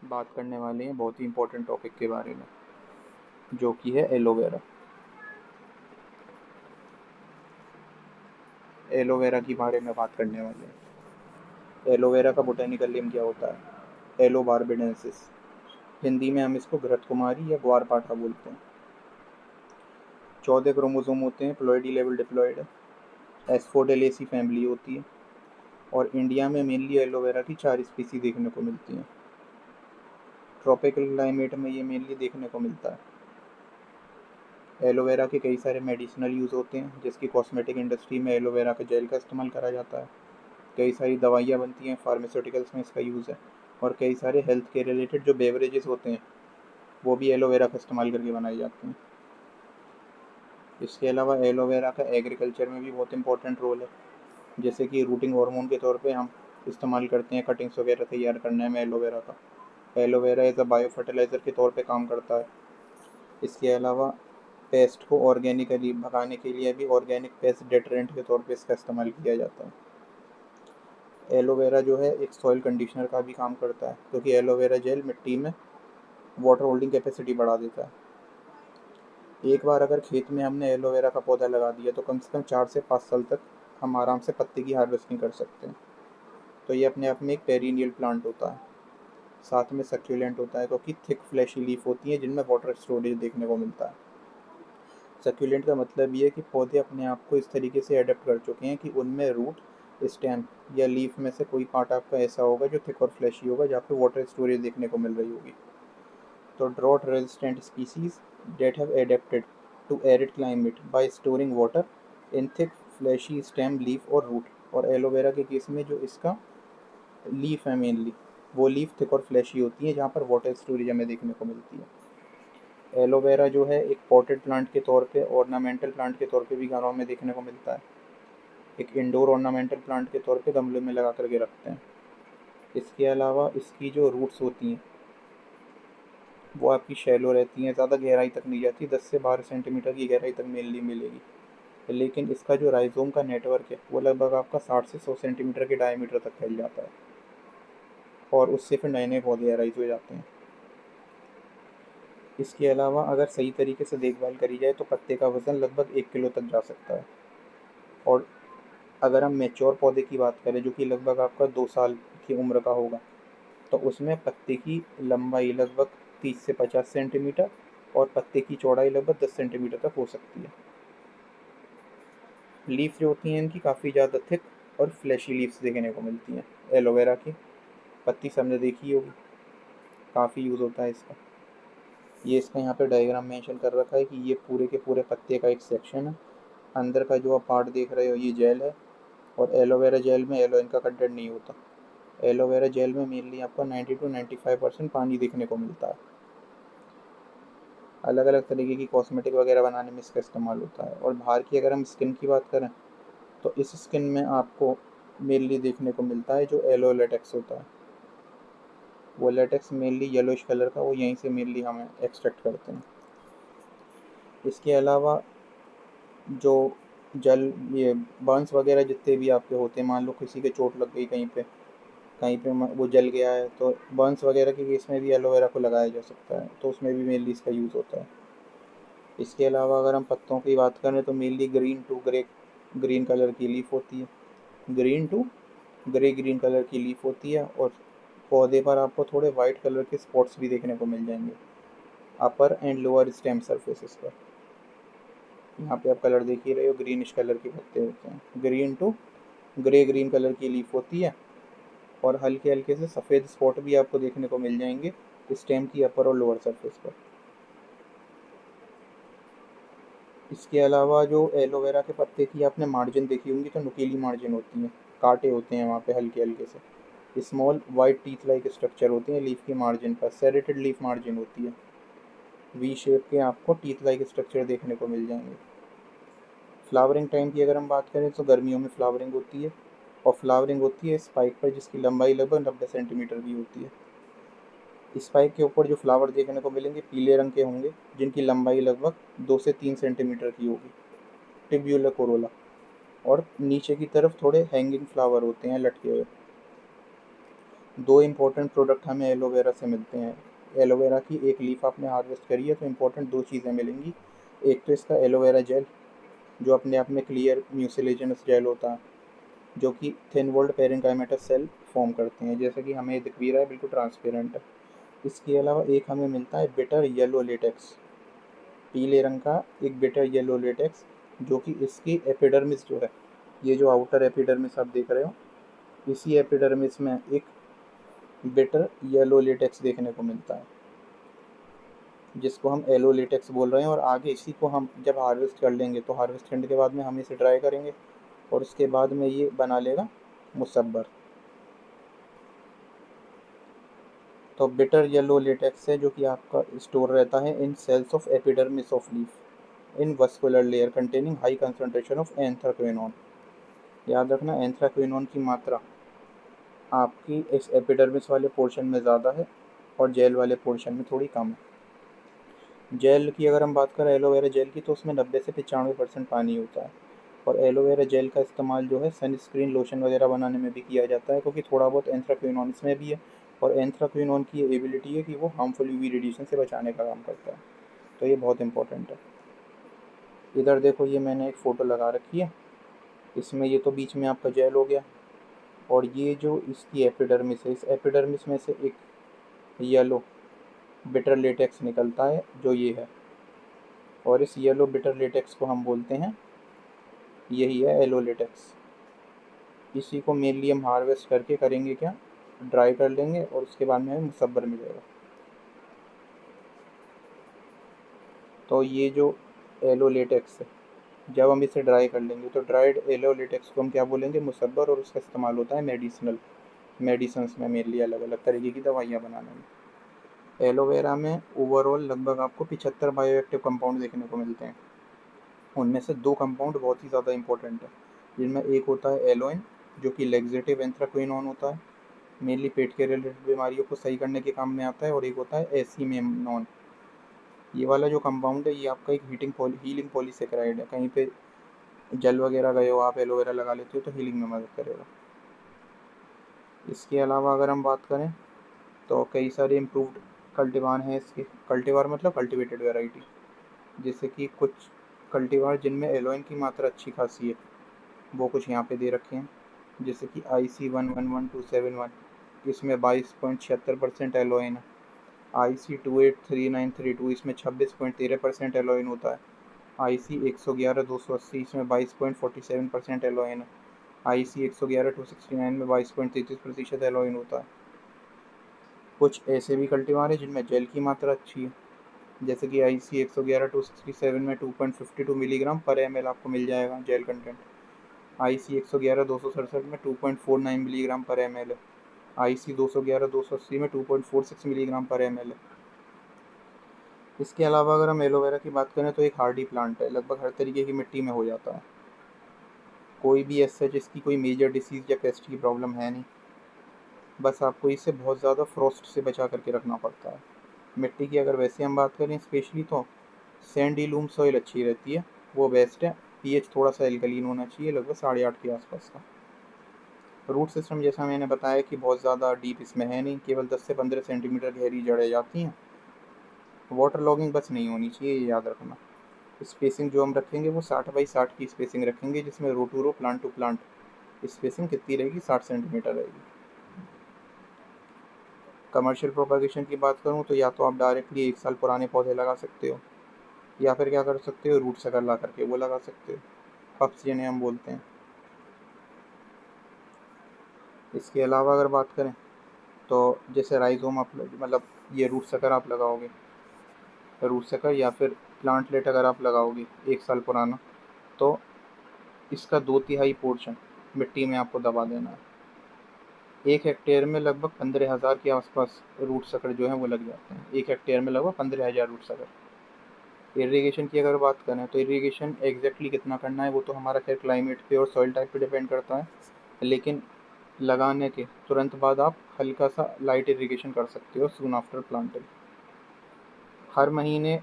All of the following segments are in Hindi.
बात करने वाले हैं बहुत ही इम्पोर्टेंट टॉपिक के बारे में, जो कि है एलोवेरा। एलोवेरा के बारे में बात करने वाले हैं। एलोवेरा का बोटेनिकल नेम क्या होता है? एलो बार्बेडेंसिस। हिंदी में हम इसको घृत कुमारी या ग्वारपाठा बोलते हैं। 14 क्रोमोसोम होते हैं, प्लॉइडी लेवल डिप्लॉयड है। एस्फोडेलेसी फैमिली होती है। और इंडिया में मेनली एलोवेरा की 4 स्पीसी देखने को मिलती हैं। ट्रॉपिकल क्लाइमेट में ये मेनली देखने को मिलता है। एलोवेरा के कई सारे मेडिसिनल यूज़ होते हैं, जिसकी कॉस्मेटिक इंडस्ट्री में एलोवेरा के जेल का इस्तेमाल करा जाता है। कई सारी दवाइयाँ बनती हैं, फार्मास्यूटिकल्स में इसका यूज़ है। और कई सारे हेल्थ के रिलेटेड जो बेवरेजेस होते हैं, वो भी एलोवेरा का इस्तेमाल करके बनाए जाते हैं। इसके अलावा एलोवेरा का एग्रीकल्चर में भी बहुत इंपॉर्टेंट रोल है। जैसे कि रूटिंग हार्मोन के तौर पे हम इस्तेमाल करते हैं कटिंग्स वगैरह तैयार करने में एलोवेरा का। Aloe vera as a biofertiliser के तौर पे काम करता है। इसके अलावा पेस्ट को ऑर्गेनिकली भगाने के लिए भी ऑर्गेनिक पेस्ट डेटरेंट के तौर पे इसका इस्तेमाल किया जाता है। एलोवेरा जो है एक सॉइल कंडीशनर का भी काम करता है, क्योंकि एलोवेरा जेल मिट्टी में वाटर होल्डिंग कैपेसिटी बढ़ा देता है। एक बार अगर खेत में हमने एलोवेरा का पौधा लगा दिया तो कम से कम 4 से 5 साल तक हम आराम से पत्ते की हार्वेस्टिंग कर सकते हैं। तो ये अपने आप में एक पेरिनियल प्लांट होता है। साथ में सक्यूलेंट होता है, क्योंकि थिक फ्लैशी लीफ होती है जिनमें वाटर स्टोरेज देखने को मिलता है। सक्यूलेंट का मतलब ये है कि पौधे अपने आप को इस तरीके से अडेप्ट कर चुके हैं कि उनमें रूट, स्टेम या लीफ में से कोई पार्ट आपका ऐसा होगा जो थिक और फ्लैशी होगा, जहाँ पे वाटर स्टोरेज देखने को मिल रही होगी। तो drought resistant species that have adapted to arid climate by storing water in thick fleshy stem, leaf और रूट। और एलोवेरा के केस में जो इसका लीफ है मेनली, वो लीफ थिक और फ्लैशी होती है, जहाँ पर वाटर स्टोरेज हमें देखने को मिलती है। एलोवेरा जो है एक पॉटेड प्लांट के तौर पे, ऑर्नामेंटल प्लांट के तौर पे भी घरों में देखने को मिलता है। एक इंडोर ऑर्नामेंटल प्लांट के तौर पे गमले में लगा करके रखते हैं। इसके अलावा इसकी जो रूट्स होती हैं वो आपकी शैलो रहती हैं, ज़्यादा गहराई तक नहीं जाती, 10 से 12 सेंटीमीटर की गहराई तक मेनली मिलेगी। लेकिन इसका जो राइजोम का नेटवर्क है वो लगभग आपका 60 से 100 सेंटीमीटर के डायमीटर तक फैल जाता है, और उससे फिर नए नए पौधे अराइज हो जाते हैं। इसके अलावा अगर सही तरीके से देखभाल करी जाए तो पत्ते का वज़न लगभग 1 किलो तक जा सकता है। और अगर हम मैच्योर पौधे की बात करें, जो कि लगभग आपका 2 साल की उम्र का होगा, तो उसमें पत्ते की लंबाई लगभग 30 से 50 सेंटीमीटर और पत्ते की चौड़ाई लगभग 10 सेंटीमीटर तक हो सकती है। लीफ जो होती हैं इनकी काफ़ी ज़्यादा थिक और फ्लैशी लीव्स देखने को मिलती हैं। एलोवेरा की पत्ती सबने देखी होगी, काफ़ी यूज़ होता है इसका। ये इसका यहाँ पे डायग्राम मेंशन कर रखा है कि ये पूरे के पूरे पत्ते का एक सेक्शन है। अंदर का जो आप पार्ट देख रहे हो ये जेल है। और एलोवेरा जेल में एलोइन का कंटेंट नहीं होता। एलोवेरा जेल में मेनली आपको 90 to 95% पानी देखने को मिलता है। अलग अलग तरीके की कॉस्मेटिक वगैरह बनाने में इसका इस्तेमाल होता है। और बाहर की अगर हम स्किन की बात करें तो इस स्किन में आपको मेनली देखने को मिलता है जो एलो लेटेक्स होता है। वो लेटेक्स मेनली येलोइश कलर का, वो यहीं से मेनली हमें एक्सट्रैक्ट करते हैं। इसके अलावा जो जल ये बर्न्स वगैरह जितने भी आपके होते हैं, मान लो किसी के चोट लग गई कहीं पे वो जल गया है, तो बर्न्स वगैरह के केस में भी एलोवेरा को लगाया जा सकता है, तो उसमें भी मेनली इसका यूज़ होता है। इसके अलावा अगर हम पत्तों की बात करें तो mainly green to grey green colour की लीफ होती है। ग्रीन टू ग्रीन कलर की लीफ होती है। और पौधे पर आपको थोड़े वाइट कलर के स्पॉट्स भी देखने को मिल जाएंगे अपर एंड लोअर स्टेम सर्फेसिस पर। यहाँ पे आप कलर देख ही रहे हो, ग्रीनिश कलर के पत्ते होते हैं। ग्रीन टू ग्रीन कलर की लीफ होती है। और हल्के हल्के से सफ़ेद स्पॉट भी आपको देखने को मिल जाएंगे स्टेम की अपर और लोअर सरफेस पर। इसके अलावा जो एलोवेरा के पत्ते की आपने मार्जिन देखी होंगी तो नुकीली मार्जिन होती हैं, कांटे होते हैं वहाँ पे हल्के हल्के से। Small white teeth like structure होती हैं लीफ की मार्जिन पर, सेरेटेड लीफ मार्जिन होती है। वी शेप के आपको टीथ लाइक स्ट्रक्चर देखने को मिल जाएंगे। फ्लावरिंग टाइम की अगर हम बात करें तो गर्मियों में फ्लावरिंग होती है। और फ्लावरिंग होती है स्पाइक पर, जिसकी लंबाई लगभग 90 सेंटीमीटर की होती है। स्पाइक के ऊपर जो फ्लावर देखने को मिलेंगे पीले रंग के होंगे, जिनकी लंबाई लगभग 2 से 3 सेंटीमीटर की होगी, टिब्यूलर कोरोला। और नीचे की तरफ थोड़े हैंगिंग फ्लावर होते हैं, लटके हुए। दो इम्पोर्टेंट प्रोडक्ट हमें एलोवेरा से मिलते हैं। एलोवेरा की एक लीफ आपने हार्वेस्ट करी है तो इम्पोर्टेंट दो चीज़ें मिलेंगी। एक तो इसका एलोवेरा जेल, जो अपने आप में क्लियर म्यूसिलेजिनस जेल होता है, जो कि thin walled parenchymatous cell form करते हैं, जैसे कि हमें दिख भी रहा है, बिल्कुल ट्रांसपेरेंट है। इसके अलावा एक हमें मिलता है बिटर येलो लेटेक्स, पीले रंग का एक बिटर येलो लेटेक्स, जो कि इसकी एपिडर्मिस जो है, ये जो आउटर एपिडर्मिस आप देख रहे हो, इसी एपिडर्मिस में एक बिटर येलो लेटेक्स देखने को मिलता है, जिसको हम एलो लेटेक्स बोल रहे हैं। और आगे इसी को हम जब हार्वेस्ट कर लेंगे तो हार्वेस्ट करने के बाद में हम इसे ड्राई करेंगे और उसके बाद में ये बना लेगा मुसब्बर। तो बिटर येलो लेटेक्स है जो कि आपका स्टोर रहता है in cells of epidermis of leaf in vascular layer containing high concentration of anthraquinone. याद रखना, एंथ्राक्विनोन की मात्रा आपकी इस एपिडर्मिस वाले पोर्शन में ज़्यादा है और जेल वाले पोर्शन में थोड़ी कम है। जेल की अगर हम बात करें एलोवेरा जेल की, तो उसमें 90 से 95% पानी होता है। और एलोवेरा जेल का इस्तेमाल जो है सनस्क्रीन लोशन वगैरह बनाने में भी किया जाता है, क्योंकि थोड़ा बहुत एंथ्राक्विनोन इसमें भी है। और एंथ्राक्विनोन की ये एबिलिटी है कि वो हार्मफुल यूवी रेडिएशन से बचाने का काम करता है, तो ये बहुत इंपॉर्टेंट है। इधर देखो, ये मैंने एक फ़ोटो लगा रखी है, इसमें ये तो बीच में आपका जेल हो गया, और ये जो इसकी एपिडर्मिस है, इस एपिडर्मिस में से एक येलो बिटर लेटेक्स निकलता है जो ये है, और इस येलो बिटर लेटेक्स को हम बोलते हैं, यही है एलो लेटेक्स। इसी को मेनली हम हार्वेस्ट करके करेंगे क्या, ड्राई कर लेंगे और उसके बाद में हमें मुसब्बर मिलेगा। तो ये जो एलो लेटेक्स है, जब हम इसे ड्राई कर लेंगे तो ड्राइड एलो लेटेक्स को हम क्या बोलेंगे, मुसब्बर, और उसका इस्तेमाल होता है मेडिसन्स में, मेनली अलग अलग तरीके की दवाइयाँ बनाने में। एलोवेरा में ओवरऑल लगभग आपको 75 बायोएक्टिव कंपाउंड देखने को मिलते हैं। उनमें से दो कंपाउंड बहुत ही ज़्यादा इंपॉर्टेंट है, जिनमें एक होता है एलोइन, जो कि लेग्जेटिव एंथ्राक्विनोन होता है, मेनली पेट के रिलेटेड बीमारियों को सही करने के काम में आता है। और एक होता है एसीमेनॉन। ये वाला जो कंपाउंड है, ये आपका एक हीलिंग पॉलीसेकेराइड है। कहीं पे जल वगैरह गए हो, आप एलोवेरा लगा लेते हो तो हीलिंग में मदद करेगा। इसके अलावा अगर हम बात करें तो कई सारे इम्प्रूव्ड कल्टीवार हैं इसके। कल्टीवार मतलब कल्टिवेटेड वैरायटी, जैसे कि कुछ कल्टीवार जिनमें एलोइन की मात्रा अच्छी खासी है, वो कुछ यहाँ पे दे रखे हैं, जैसे कि IC 111271, इसमें 22.76% एलोइन है। IC 283932, इसमें 26.13% एलोइन होता है। IC 111-280, इसमें 22.47% एलोइन है। IC 111-269 में 22.33% एलोइन होता है। कुछ ऐसे भी कल्टीवार हैं जिनमें जेल की मात्रा अच्छी है, जैसे कि IC 111-267 में 2.52 मिलीग्राम पर ml आपको मिल जाएगा जेल कंटेंट। IC 111-267 में 2.49 मिलीग्राम पर ml है। IC 211-280 में 2.46 मिलीग्राम पर ml है। इसके अलावा अगर हम एलोवेरा की बात करें तो एक हार्डी प्लांट है, लगभग हर तरीके की मिट्टी में हो जाता है। कोई भी ऐसा जिसकी कोई मेजर डिसीज़ या पेस्ट की प्रॉब्लम है नहीं, बस आपको इसे बहुत ज़्यादा फ्रॉस्ट से बचा करके रखना पड़ता है। मिट्टी की अगर वैसे हम बात करें स्पेशली, तो सैंडी लूम सॉइल अच्छी रहती है, वो बेस्ट है। पीएच थोड़ा सा एल्कलीन होना चाहिए, लगभग 8.5 के आसपास का। रूट सिस्टम जैसा मैंने बताया कि बहुत ज़्यादा डीप इसमें है नहीं, केवल 10 से 15 सेंटीमीटर गहरी जड़ें जाती हैं। वाटर लॉगिंग बस नहीं होनी चाहिए, ये याद रखना। स्पेसिंग जो हम रखेंगे वो 60 बाई 60 की स्पेसिंग रखेंगे, जिसमें row to row, plant to plant spacing कितनी रहेगी, 60 सेंटीमीटर रहेगी। कमर्शियल प्रोपागेशन की बात करूँ तो या तो आप डायरेक्टली 1 साल पुराने पौधे लगा सकते हो, या फिर क्या कर सकते हो, रूट सकर ला करके वो लगा सकते हो, पप्स जिन्हें हम बोलते हैं। इसके अलावा अगर बात करें तो जैसे राइजोम आप मतलब ये रूट सकर आप लगाओगे, रूट सकर या फिर प्लांटलेट अगर आप लगाओगे 1 साल पुराना, तो इसका 2/3 पोर्शन मिट्टी में आपको दबा देना है। 1 हेक्टेयर में लगभग 15,000 के आसपास रूट सकर जो है वो लग जाते हैं। 1 हेक्टेयर में लगभग 15,000 रूट सकर। इरिगेशन की अगर बात करें तो इरिगेशन एग्जैक्टली कितना करना है वो तो हमारा खैर क्लाइमेट पे और सॉइल टाइप पे डिपेंड करता है, लेकिन लगाने के तुरंत बाद आप हल्का सा लाइट इरिगेशन कर सकते हो सून आफ्टर प्लांटिंग। हर महीने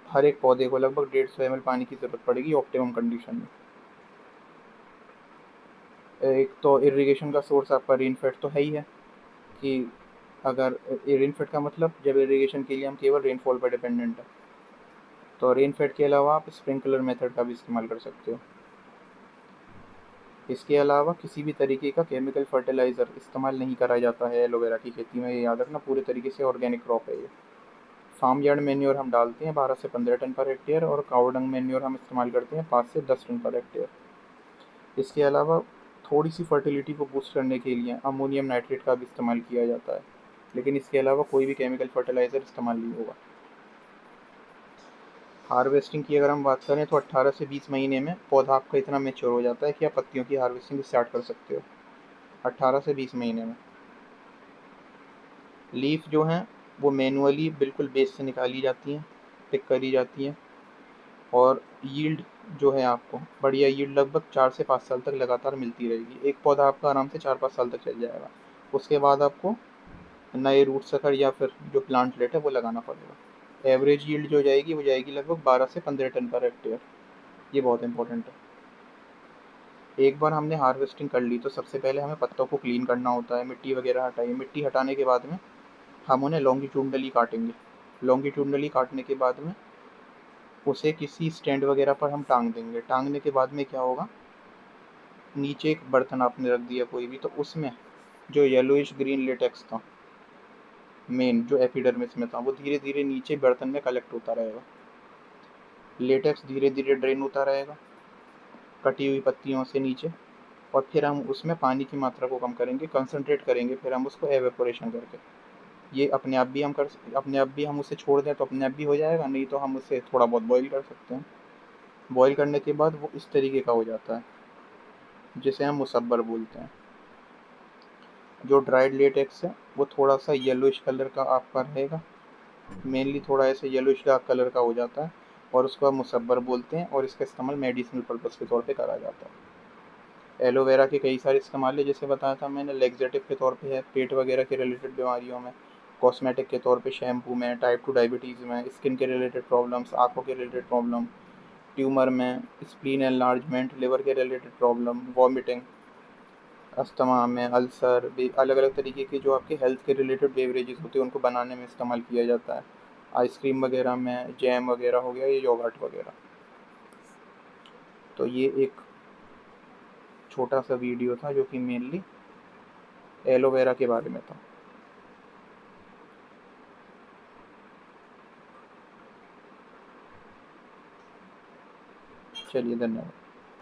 हर एक पौधे को लगभग 150 ml पानी की ज़रूरत पड़ेगी ऑप्टिमम कंडीशन में। एक तो इरिगेशन का सोर्स आपका रेनफेड तो है ही है, कि अगर रेनफेड का मतलब जब इरिगेशन के लिए हम केवल रेनफॉल पर डिपेंडेंट है, तो रेनफेड के अलावा आप स्प्रिंकलर मेथड का भी इस्तेमाल कर सकते हो। इसके अलावा किसी भी तरीके का केमिकल फर्टिलाइज़र इस्तेमाल नहीं करा जाता है एलोवेरा की खेती में, ये याद रखना। पूरे तरीके से ऑर्गेनिक क्रॉप है ये। फार्म यार्ड मैन्योर हम डालते हैं 12 से 15 टन पर हेक्टेयर, और काऊ डंग मैन्योर हम इस्तेमाल करते हैं 5 से 10 टन पर हेक्टेयर। इसके अलावा थोड़ी सी फर्टिलिटी को बूस्ट करने के लिए अमोनियम नाइट्रेट का भी इस्तेमाल किया जाता है, लेकिन इसके अलावा कोई भी केमिकल फर्टिलाइज़र इस्तेमाल नहीं होगा। हार्वेस्टिंग की अगर हम बात करें तो 18 से 20 महीने में पौधा आपका इतना मेच्योर हो जाता है कि आप पत्तियों की हार्वेस्टिंग स्टार्ट कर सकते हो, 18 से 20 महीने में। लीफ जो हैं वो मैनुअली बिल्कुल बेस से निकाली जाती हैं, पिक करी जाती हैं, और यील्ड जो है आपको बढ़िया यील्ड लगभग 4 से 5 साल तक लगातार मिलती रहेगी। एक पौधा आपका आराम से 4-5 साल तक चल जाएगा। उसके बाद आपको नए रूट सकर या फिर जो प्लांट लेट है वो लगाना पड़ेगा। एवरेज यील्ड जो जाएगी वो जाएगी लगभग 12 से 15 टन पर हेक्टेयर। ये बहुत इंपॉर्टेंट है। एक बार हमने हार्वेस्टिंग कर ली तो सबसे पहले हमें पत्तों को क्लीन करना होता है, मिट्टी वगैरह हटाइए। मिट्टी हटाने के बाद में हम उन्हें लॉन्गिट्यूडनली काटेंगे। लॉन्गिट्यूडनली काटने के बाद में उसे किसी स्टैंड वगैरह पर हम टांग देंगे। टांगने के बाद में क्या होगा, नीचे एक बर्तन आपने रख दिया कोई भी, तो उसमें जो येलोइश ग्रीन लेटेक्स था मेन, जो एपिडर्मिस में था, वो धीरे धीरे नीचे बर्तन में कलेक्ट होता रहेगा। लेटेक्स धीरे धीरे ड्रेन होता रहेगा कटी हुई पत्तियों से नीचे, और फिर हम उसमें पानी की मात्रा को कम करेंगे, कंसनट्रेट करेंगे, फिर हम उसको एवेपोरेशन करके, ये अपने आप भी हम उसे छोड़ दें तो अपने आप भी हो जाएगा, नहीं तो हम उसे थोड़ा बहुत बॉईल कर सकते हैं। बॉईल करने के बाद वो इस तरीके का हो जाता है, जिसे हम मुसब्बर बोलते हैं। जो ड्राइड लेटेक्स है वो थोड़ा सा येलोइश कलर का आपका रहेगा, मेनली थोड़ा ऐसे येलोइश डार्क कलर का हो जाता है, और उसको हम मुसब्बर बोलते हैं, और इसका इस्तेमाल मेडिसिनल पर्पज़ के तौर पे करा जाता है। एलोवेरा के कई सारे इस्तेमाल है, जैसे बताया था मैंने। लेग्जेटिव के तौर पे है पेट वगैरह के रिलेटेड बीमारियों में, कॉस्मेटिक के तौर पे शैम्पू में, टाइप 2 डायबिटीज़ में, स्किन के रिलेटेड प्रॉब्लम्स, आँखों के रिलेटेड प्रॉब्लम, ट्यूमर में, स्प्लीन एनलार्जमेंट, लिवर के रिलेटेड प्रॉब्लम, वॉमिटिंग, अस्थमा में, अल्सर, अलग अलग तरीके के जो आपके हेल्थ के रिलेटेड बेवरेजेस होते हैं उनको बनाने में इस्तेमाल किया जाता है। आइसक्रीम वगैरह में, जैम वगैरह हो गया, ये योगर्ट वगैरह। तो ये एक छोटा सा वीडियो था जो कि मेनली एलोवेरा के बारे में था। चलिए, धन्यवाद।